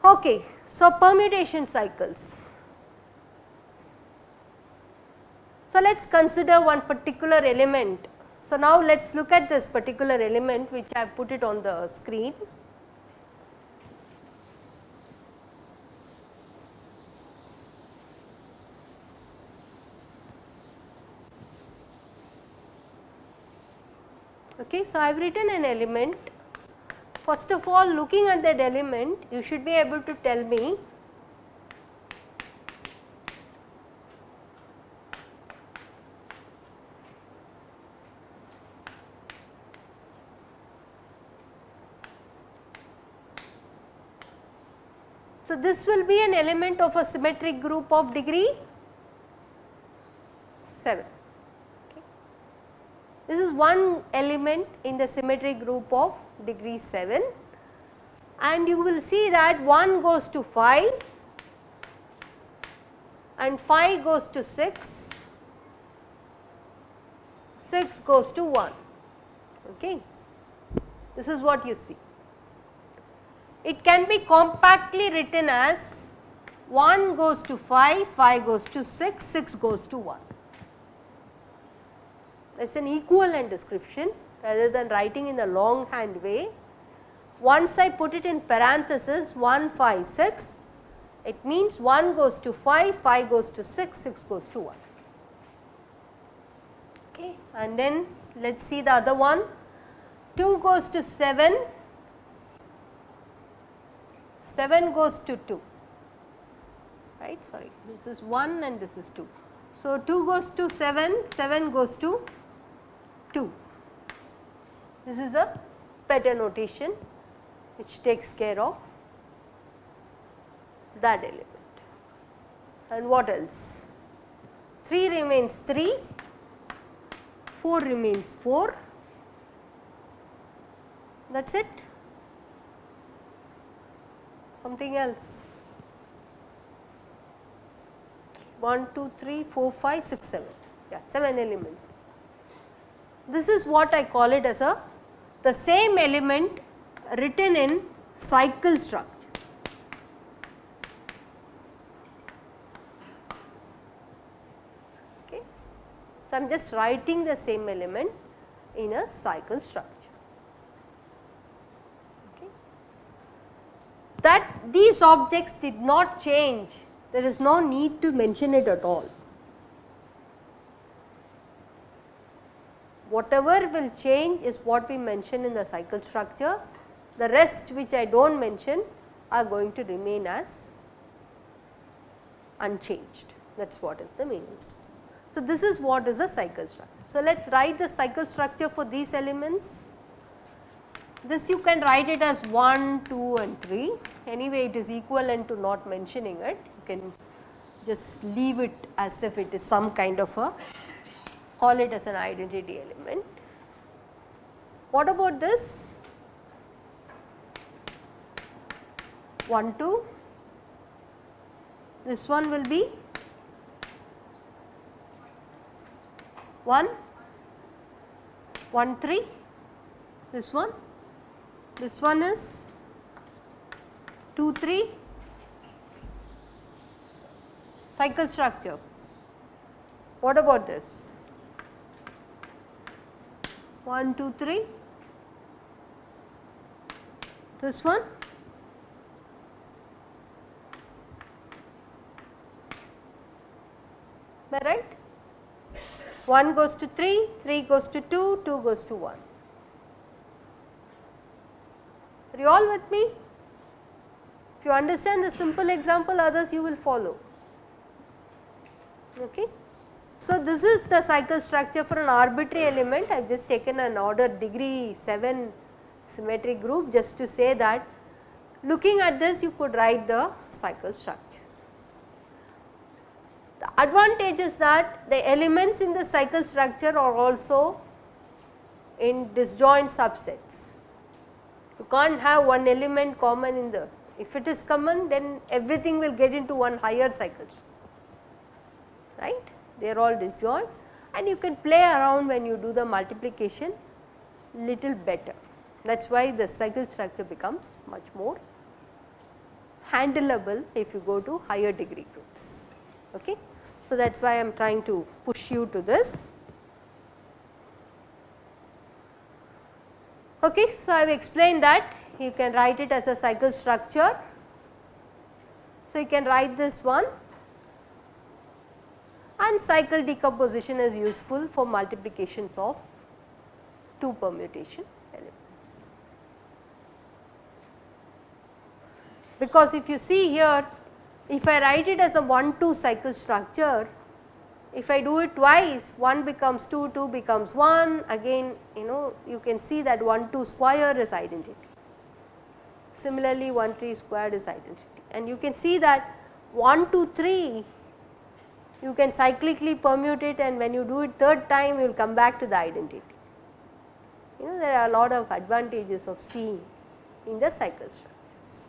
Okay, so permutation cycles. So let us consider one particular element. So now let us look at this particular element which I have put it on the screen. Okay, so I have written an element. First of all, looking at that element, you should be able to tell me so this will be an element of a symmetric group of degree 7. Okay. This is one element in the symmetric group of degree 7, and you will see that 1 goes to 5 and 5 goes to 6, 6 goes to 1. Okay. This is what you see. It can be compactly written as 1 goes to 5, 5 goes to 6, 6 goes to 1. That is an equivalent description rather than writing in the longhand way. Once I put it in parenthesis 1, 5, 6, it means 1 goes to 5, 5 goes to 6, 6 goes to 1. Okay. And then let us see the other one, 2 goes to 7, 7 goes to 2, right, sorry, this is 1 and this is 2. So, 2 goes to 7, 7 goes to 2. This is a better notation which takes care of that element. And what else? 3 remains 3, 4 remains 4, that is it. Something else, 1, 2, 3, 4, 5, 6, 7, yeah, 7 elements. This is what I call it as the same element written in cycle structure. Okay. So, I am just writing the same element in a cycle structure. That these objects did not change, there is no need to mention it at all. Whatever will change is what we mention in the cycle structure, the rest which I do not mention are going to remain as unchanged, that is what is the meaning. So, this is what is a cycle structure. So, let us write the cycle structure for these elements. This you can write it as 1, 2 and 3, anyway it is equivalent to not mentioning it, you can just leave it as if it is some kind of a, call it as an identity element. What about this? 1, 2, this one will be 1, 1, 3, this one is 2, 3, cycle structure. What about this? 1, 2, 3, this one, am I right? 1 goes to 3, 3 goes to 2, 2 goes to 1. Are you all with me? If you understand the simple example, others you will follow. Okay. So, this is the cycle structure for an arbitrary element. I have just taken an order degree 7 symmetric group just to say that looking at this you could write the cycle structure. The advantage is that the elements in the cycle structure are also in disjoint subsets. You can't have one element common in the, if it is common then everything will get into one higher cycle, right. They are all disjoint and you can play around when you do the multiplication little better. That is why the cycle structure becomes much more handleable if you go to higher degree groups. Okay. So, that is why I am trying to push you to this. Okay. So, I have explained that you can write it as a cycle structure. So, you can write this one, and cycle decomposition is useful for multiplications of 2 permutation elements. Because if you see here, if I write it as a 1-2 cycle structure, if I do it twice, 1 becomes 2, 2 becomes 1, again you can see that 1-2 square is identity. Similarly 1-3 squared is identity, and you can see that 1-2-3 you can cyclically permute it, and when you do it third time you will come back to the identity. There are a lot of advantages of seeing in the cycle structures.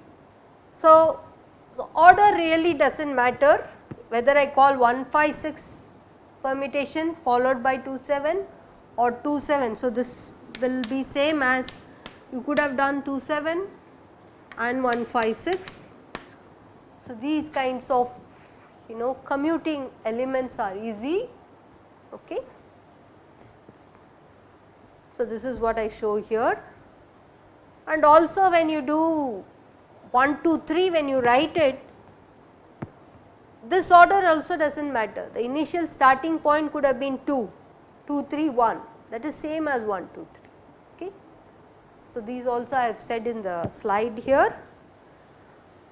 So, order really does not matter whether I call 1-5-6 permutation followed by 2-7 or 2-7. So, this will be same as you could have done 2-7 and 1-5-6. So, these kinds of commuting elements are easy. Okay. So, this is what I show here, and also when you do 1-2-3, when you write it, this order also does not matter. The initial starting point could have been 2, 2, 3, 1, that is same as 1, 2, 3. Okay. So, these also I have said in the slide here,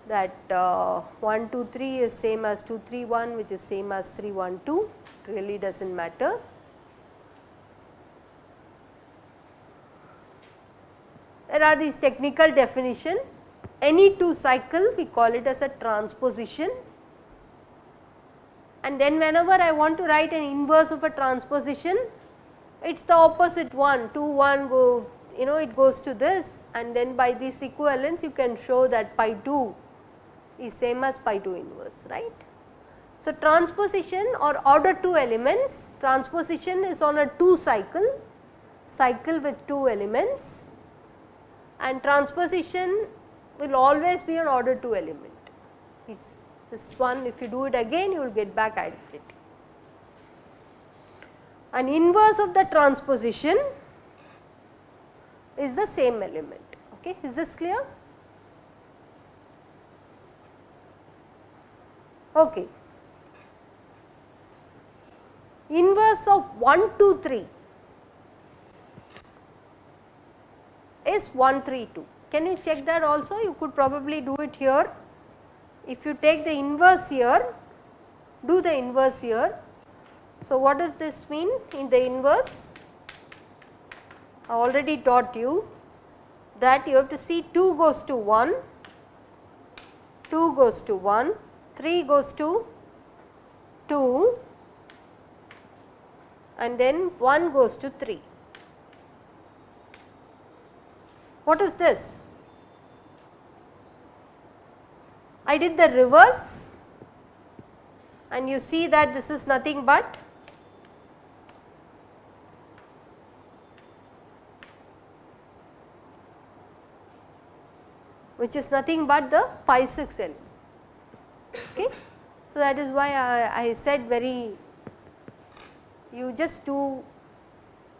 that 1, 2, 3 is same as 2, 3, 1, which is same as 3, 1, 2, really does not matter. There are these technical definition. Any 2 cycle we call it as a transposition, and then whenever I want to write an inverse of a transposition, it is the opposite one, 2, 1 go, it goes to this, and then by this equivalence you can show that pi 2 is same as pi 2 inverse, right. So, transposition or order 2 elements, transposition is on a 2 cycle with 2 elements, and transposition will always be an order 2 element. It is this one, if you do it again you will get back identity. An inverse of the transposition is the same element. Okay. Is this clear? Okay. Inverse of 1, 2, 3 is 1, 3, 2. Can you check that also? You could probably do it here. If you take the inverse here, do the inverse here. So, what does this mean in the inverse? I already taught you that you have to see 2 goes to 1, 2 goes to 1, 3 goes to 2, and then 1 goes to 3. What is this? I did the reverse, and you see that this is nothing but the pi 6 element. Okay. So, that is why I said you just do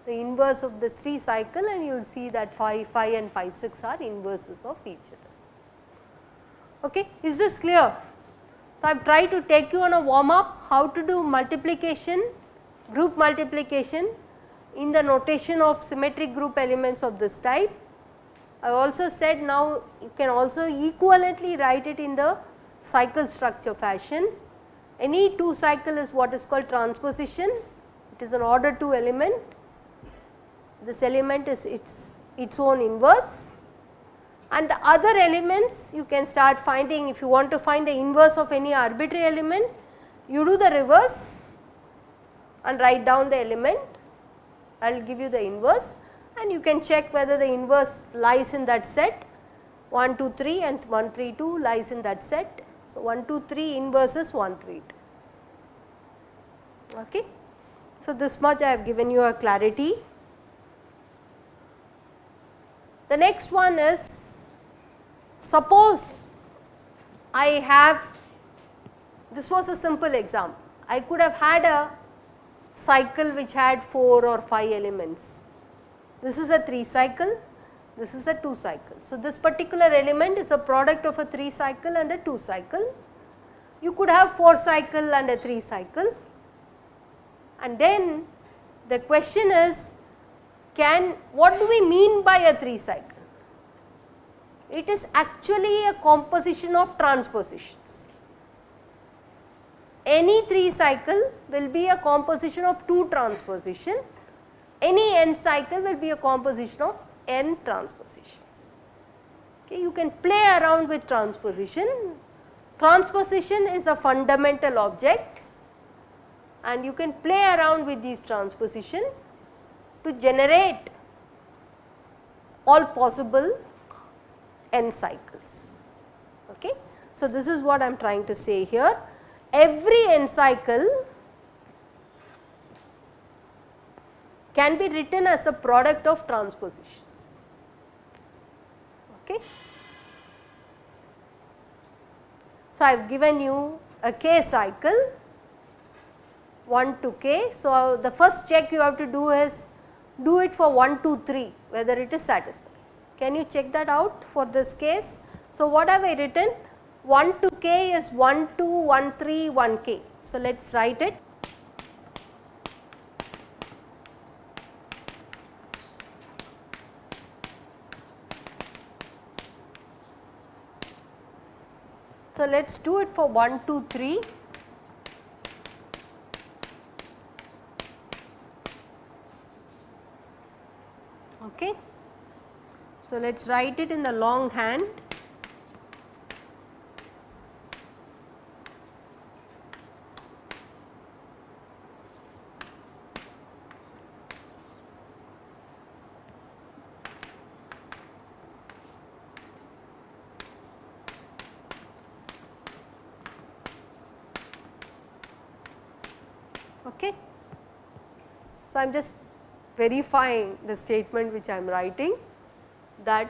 the inverse of the 3 cycle and you will see that pi 5 and pi 6 are inverses of each other. Okay. Is this clear? So, I have tried to take you on a warm up how to do multiplication, group multiplication in the notation of symmetric group elements of this type. I also said now you can also equivalently write it in the cycle structure fashion. Any 2 cycle is what is called transposition. It is an order 2 element. This element is its own inverse, and the other elements you can start finding. If you want to find the inverse of any arbitrary element, you do the reverse and write down the element. I will give you the inverse, and you can check whether the inverse lies in that set. 1 2 3 and 1 3 2 lies in that set. So, 1 2 3 inverse is 1 3 2. Okay. So, this much I have given you a clarity. The next one is, suppose I have, this was a simple example, I could have had a cycle which had 4 or 5 elements. This is a 3 cycle, this is a 2 cycle. So, this particular element is a product of a 3 cycle and a 2 cycle. You could have 4 cycle and a 3 cycle, and then the question is, what do we mean by a 3 cycle? It is actually a composition of transpositions. Any 3 cycle will be a composition of 2 transposition, any n cycle will be a composition of n transpositions. Okay, you can play around with transposition. Transposition is a fundamental object, and you can play around with these transposition to generate all possible n cycles. Okay. So, this is what I am trying to say here. Every n cycle can be written as a product of transpositions. Okay. So, I have given you a k cycle 1 to k. So, the first check you have to do is do it for 1 2 3 whether it is satisfied. Can you check that out for this case? So, what have I written? 1 to k is 1 2 1 3 1 k. So, let us write it. So, let us do it for 1 2 3. Okay. So, let us write it in the long hand. Okay. So, I am just verifying the statement which I am writing, that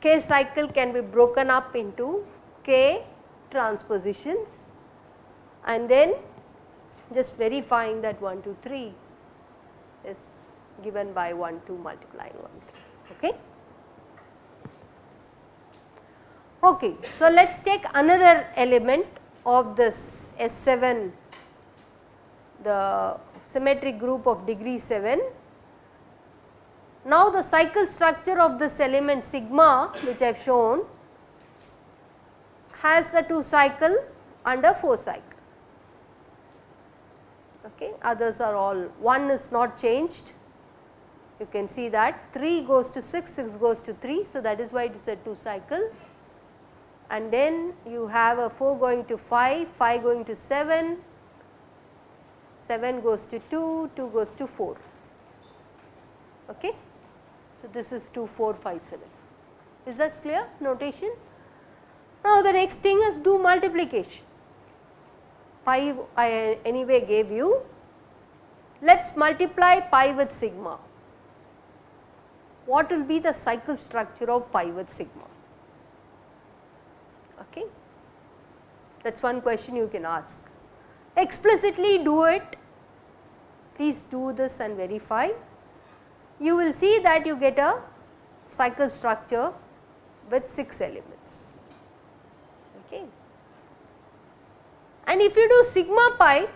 k cycle can be broken up into k transpositions, and then just verifying that 1 2 3 is given by 1 2 multiplying 1 3. Okay. Okay. So, let us take another element of this S7, the symmetric group of degree 7. Now, the cycle structure of this element sigma, which I have shown, has a 2 cycle and a 4 cycle. Okay. Others are all, 1 is not changed, you can see that 3 goes to 6, 6 goes to 3. So, that is why it is a 2 cycle, and then you have a 4 going to 5, 5 going to 7, 7 goes to 2, 2 goes to 4. Okay. So, this is 2 4 5 7. Is that clear notation? Now, the next thing is do multiplication. Pi I anyway gave you. Let us multiply pi with sigma. What will be the cycle structure of pi with sigma? Okay. That is one question you can ask. Explicitly do it, please do this and verify. You will see that you get a cycle structure with 6 elements. Okay. And if you do sigma pi,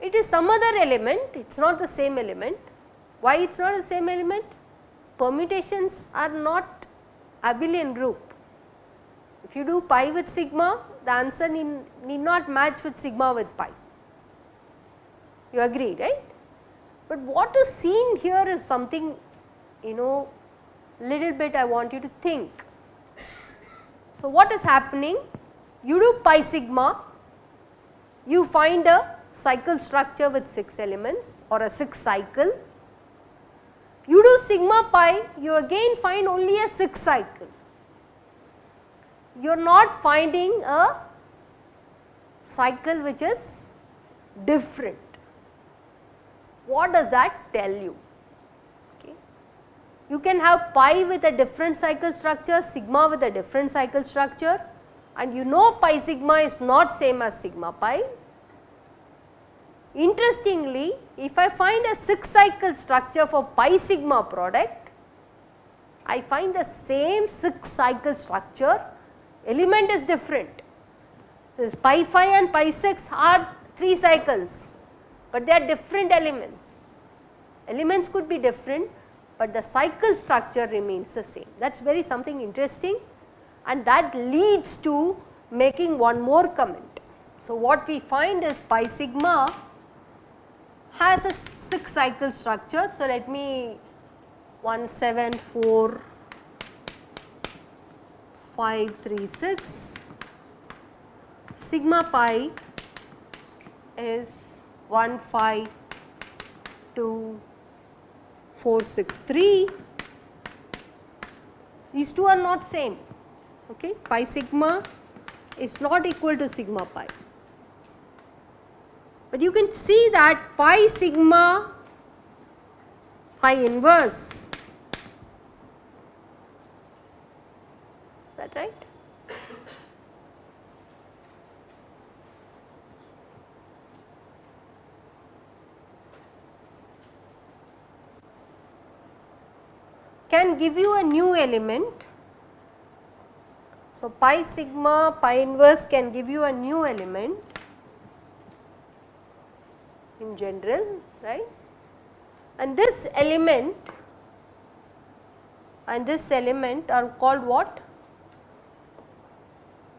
it is some other element, it is not the same element. Why it is not the same element? Permutations are not abelian group. If you do pi with sigma, the answer need not match with sigma with pi. You agree, right? But what is seen here is something, little bit I want you to think. So, what is happening? You do pi sigma, you find a cycle structure with 6 elements or a 6 cycle. You do sigma pi, you again find only a 6 cycle. You are not finding a cycle which is different. What does that tell you? Okay. You can have pi with a different cycle structure, sigma with a different cycle structure, and you know pi sigma is not same as sigma pi. Interestingly, if I find a 6 cycle structure for pi sigma product, I find the same 6 cycle structure, element is different. So, pi 5 and pi 6 are 3 cycles, but they are different elements. Elements could be different, but the cycle structure remains the same. That is very something interesting, and that leads to making one more comment. So, what we find is pi sigma has a 6 cycle structure. So, let me 1 7 4 5 3 6. Sigma pi is 1 5 2 4 6 3. These two are not same. Okay, pi sigma is not equal to sigma pi. But you can see that pi sigma pi inverse, is that right? Can give you a new element. So, pi sigma pi inverse can give you a new element in general, right, and this element are called what?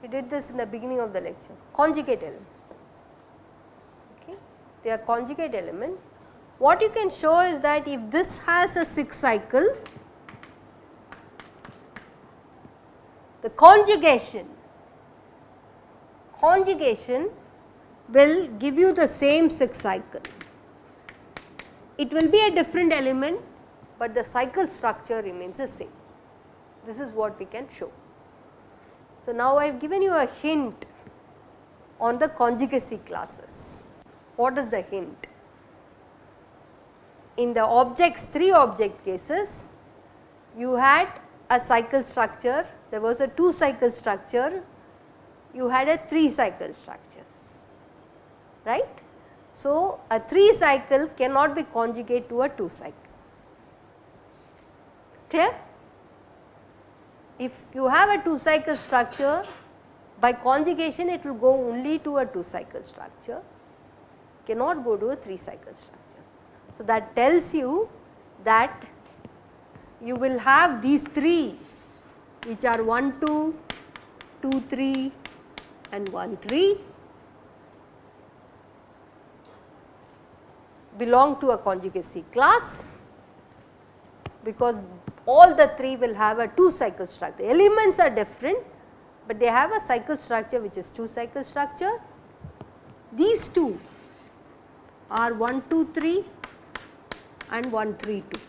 We did this in the beginning of the lecture, conjugate elements. Okay. They are conjugate elements. What you can show is that if this has a 6 cycle, the conjugation will give you the same 6 cycle. It will be a different element, but the cycle structure remains the same. This is what we can show. So, now I have given you a hint on the conjugacy classes. What is the hint? In the objects, 3 object cases, you had a cycle structure, there was a 2 cycle structure, you had a 3 cycle structures, right. So, a 3 cycle cannot be conjugate to a 2 cycle, clear? If you have a 2 cycle structure, by conjugation it will go only to a 2 cycle structure, cannot go to a 3 cycle structure. So, that tells you that you will have these 3 which are 1 2, 2 3 and 1 3 belong to a conjugacy class, because all the 3 will have a 2 cycle structure. The elements are different, but they have a cycle structure which is 2 cycle structure. These 2 are 1 2 3 and 1 3 2.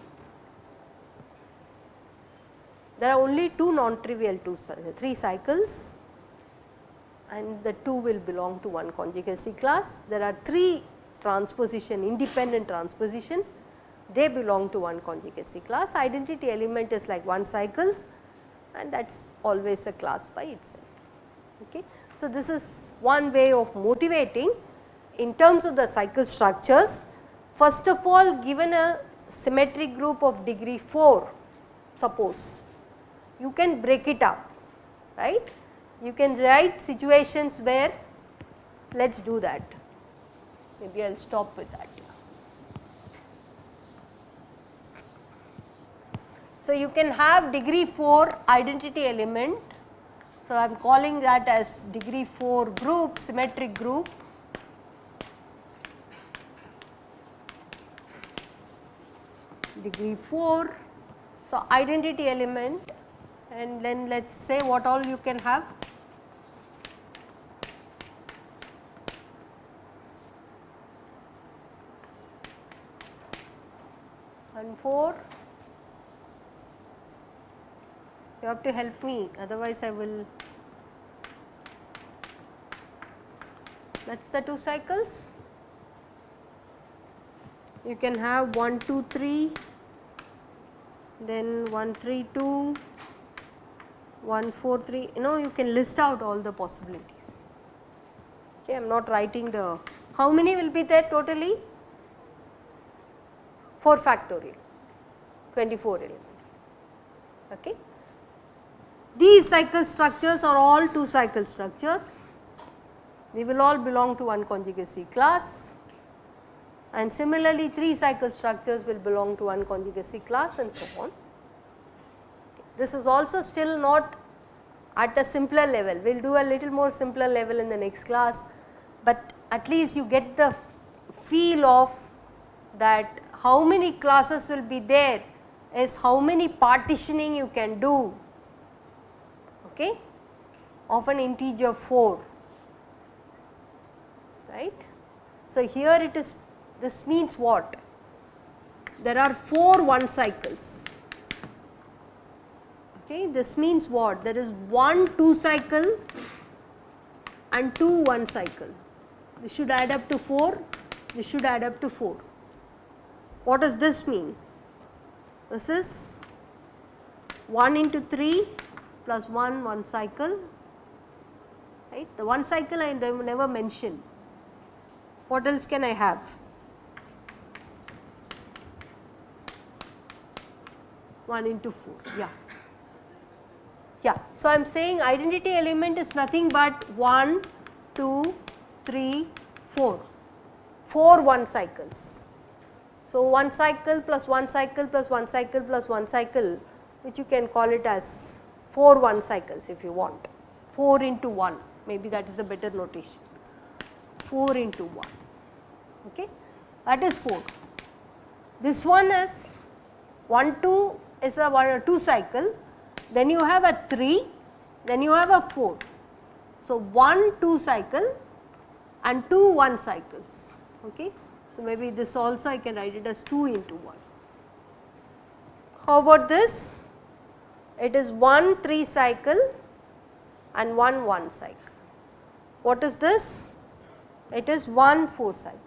There are only 2 non-trivial 3 cycles, and the 2 will belong to one conjugacy class. There are 3 transposition, independent transposition, they belong to one conjugacy class. Identity element is like 1 cycles, and that is always a class by itself. Okay. So, this is one way of motivating in terms of the cycle structures. First of all, given a symmetric group of degree 4, suppose, you can break it up, right. You can write situations where, let us do that, maybe I will stop with that. So, you can have degree 4 identity element. So, I am calling that as degree 4 group, symmetric group. Degree 4. So, identity element, and then let us say what all you can have. 1 4. You have to help me, otherwise I will. That is the 2 cycles. You can have 1 2 3, then 1 3 2, 1 4 3. You know, you can list out all the possibilities. Okay, I am not writing the. How many will be there totally? 4 factorial, 24 elements. Okay. These cycle structures are all 2 cycle structures. They will all belong to one conjugacy class, and similarly 3 cycle structures will belong to one conjugacy class, and so on. This is also still not at a simpler level. We will do a little more simpler level in the next class, but at least you get the feel of that how many classes will be there is how many partitioning you can do, okay, of an integer 4, right. So, here it is, this means what? There are 4 1 cycles, okay. This means what? There is 1 2 cycle and 2 1 cycle. This should add up to 4, this should add up to 4. What does this mean? This is 1 into 3 plus 1 1 cycle, right. The 1 cycle I never mentioned. What else can I have? One into 4, yeah. Yeah, so I am saying identity element is nothing but 1, 2, 3, 4, 4 1 cycles. So, 1 cycle plus 1 cycle plus 1 cycle plus 1 cycle, which you can call it as 4 1 cycles if you want, 4 into 1, maybe that is a better notation, 4 into 1, okay, that is 4. This one is 1 2 is a 1 or 2 cycle, then you have a 3, then you have a 4. So, 1 2 cycle and 2 1 cycles, okay. So, maybe this also I can write it as 2 into 1. How about this? It is 1 3 cycle and 1 1 cycle. What is this? It is 1 4 cycle,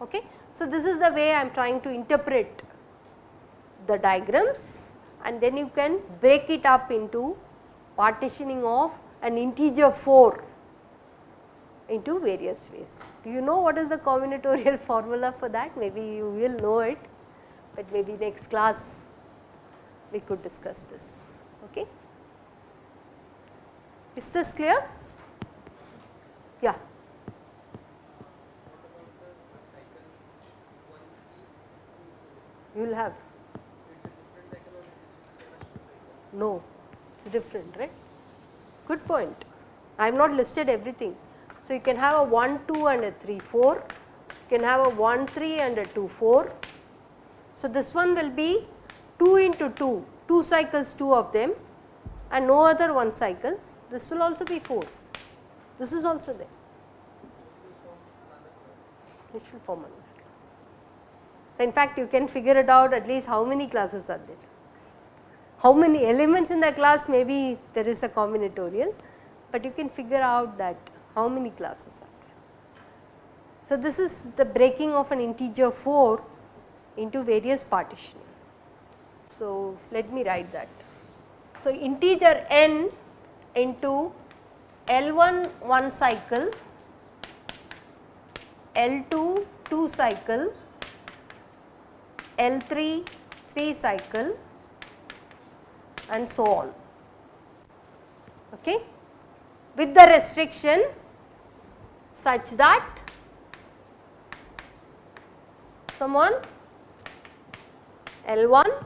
okay. So, this is the way I am trying to interpret the diagrams, and then you can break it up into partitioning of an integer 4 into various ways. Do you know what is the combinatorial formula for that? Maybe you will know it, but maybe next class we could discuss this, okay. Is this clear? Yeah. You will have. No, it is different, right? Good point. I have not listed everything. So, you can have a 1 2 and a 3 4, you can have a 1 3 and a 2 4. So, this one will be 2 into 2, 2 cycles 2 of them and no other 1 cycle. This will also be 4, this is also there. It should form another. So, in fact, you can figure it out at least how many classes are there. How many elements in the class, maybe there is a combinatorial, but you can figure out that how many classes are there. So, this is the breaking of an integer 4 into various partitioning. So, let me write that. So, integer n into L1 1 cycle, L2 2 cycle, L3 3 cycle and so on, okay, with the restriction such that someone L1,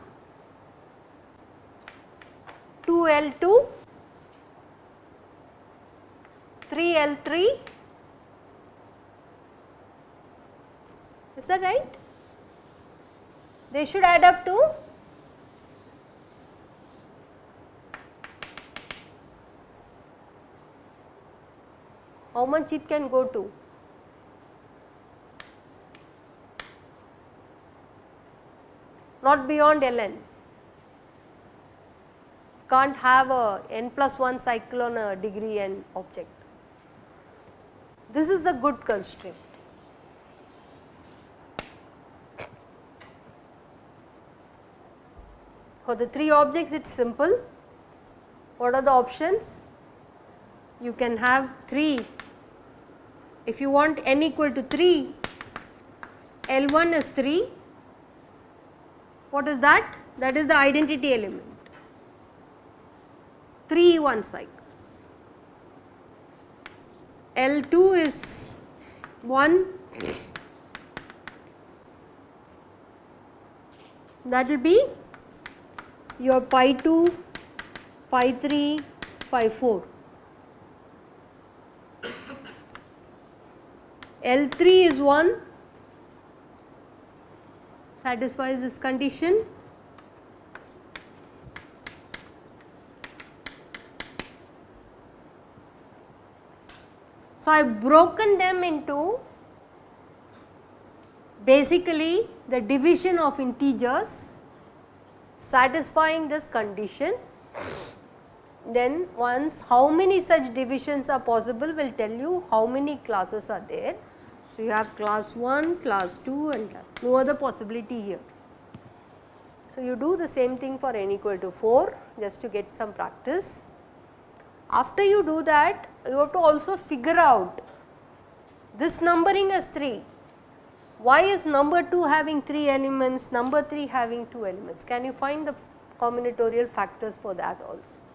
2L2, 3L3, is that right? They should add up to how much it can go to? not beyond Ln. Can't have a n plus 1 cycle on a degree n object. This is a good constraint. For the 3 objects it is simple. What are the options? You can have 3. If you want n equal to 3, L1 is 3. What is that? That is the identity element. 3 1 cycles. L2 is 1. That will be your pi 2, pi 3, pi 4. L3 is 1, satisfies this condition. So, I have broken them into basically the division of integers satisfying this condition. Then once how many such divisions are possible will tell you how many classes are there. So, you have class 1, class 2 and no other possibility here. So, you do the same thing for n equal to 4 just to get some practice. After you do that, you have to also figure out this numbering as 3. Why is number 2 having 3 elements, number 3 having 2 elements? Can you find the combinatorial factors for that also?